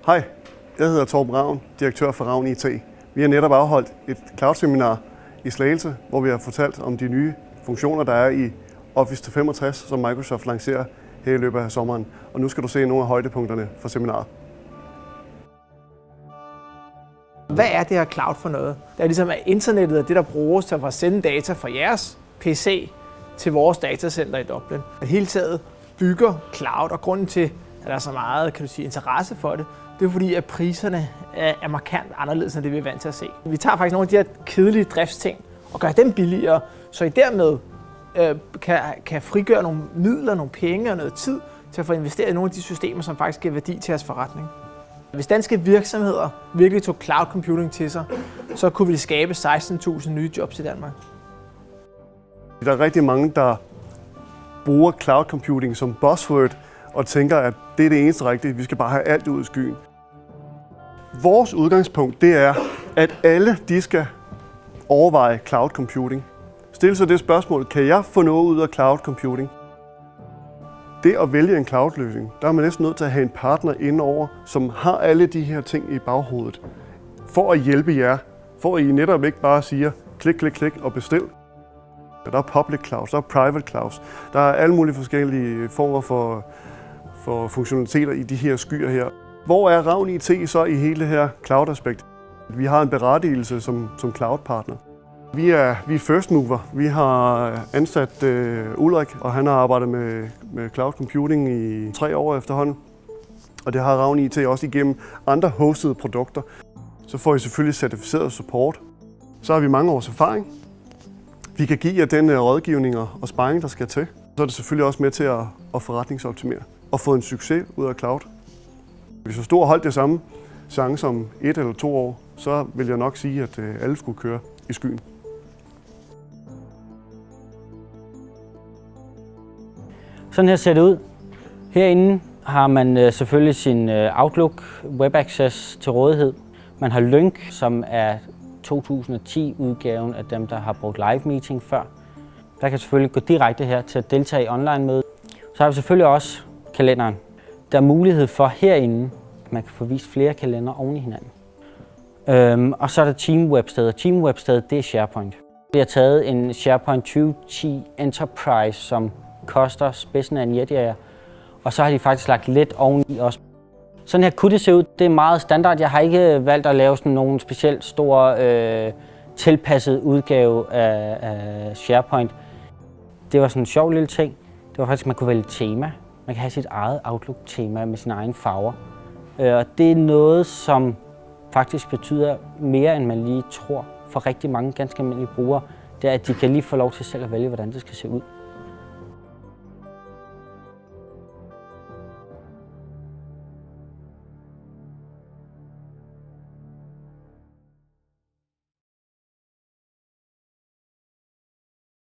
Hej, jeg hedder Torben Ravn, direktør for Ravn IT. Vi har netop afholdt et cloud-seminar i Slagelse, hvor vi har fortalt om de nye funktioner, der er i Office 365, som Microsoft lancerer her i løbet af sommeren. Og nu skal du se nogle af højdepunkterne for seminaret. Hvad er det her cloud for noget? Det er ligesom, at internettet er det, der bruges til at sende data fra jeres PC til vores datacenter i Dublin. Det hele taget bygger cloud, og grunden til, at der er så meget interesse for det, det er fordi, at priserne er markant anderledes, end det vi er vant til at se. Vi tager faktisk nogle af de her kedelige driftsting og gør dem billigere, så I dermed kan frigøre nogle midler, nogle penge og noget tid til at få investeret i nogle af de systemer, som faktisk giver værdi til jeres forretning. Hvis danske virksomheder virkelig tog cloud computing til sig, så kunne vi skabe 16.000 nye jobs i Danmark. Der er rigtig mange, der bruger cloud computing som buzzword og tænker, at det er det eneste rigtige. Vi skal bare have alt ud i skyen. Vores udgangspunkt det er, at alle de skal overveje cloud computing. Stil sig det spørgsmål, kan jeg få noget ud af cloud computing? Det at vælge en cloud-løsning, der er man næsten nødt til at have en partner indover, som har alle de her ting i baghovedet, for at hjælpe jer, for at I netop ikke bare siger klik, klik, klik og bestil. Der er public clouds, der er private clouds, der er alle mulige forskellige former for funktionaliteter i de her skyer her. Hvor er Ravn IT så i hele det her cloud-aspekt? Vi har en berettigelse som cloud-partner. Vi er first mover. Vi har ansat Ulrik, og han har arbejdet med cloud computing i 3 år efterhånden. Og det har Ravn IT også igennem andre hostede produkter. Så får I selvfølgelig certificeret support. Så har vi mange års erfaring. Vi kan give jer den rådgivning og sparring, der skal til. Så er det selvfølgelig også med til at forretningsoptimere og få en succes ud af cloud. Hvis du stod og holdt det samme chance om 1 eller 2 år, så vil jeg nok sige, at alle skulle køre i skyen. Sådan her ser det ud. Herinde har man selvfølgelig sin Outlook Web Access til rådighed. Man har Lync, som er 2010-udgaven af dem, der har brugt live meeting før. Der kan selvfølgelig gå direkte her til at deltage i online møde. Så har vi selvfølgelig også kalenderen. Der er mulighed for herinde, at man kan få vist flere kalendere oven i hinanden. Og så er der Teamwebstedet. Teamwebstedet, det er SharePoint. Vi har taget en SharePoint 2010 Enterprise, som koster spidsen af en jetjager. Og så har de faktisk lagt lidt oveni også. Sådan her kunne det se ud. Det er meget standard. Jeg har ikke valgt at lave sådan nogen specielt stor tilpasset udgave af SharePoint. Det var sådan en sjov lille ting. Det var faktisk, at man kunne vælge tema. Man kan have sit eget Outlook-tema med sine egne farver. Og det er noget, som faktisk betyder mere, end man lige tror for rigtig mange ganske almindelige brugere. Det er, at de kan lige få lov til selv at vælge, hvordan det skal se ud.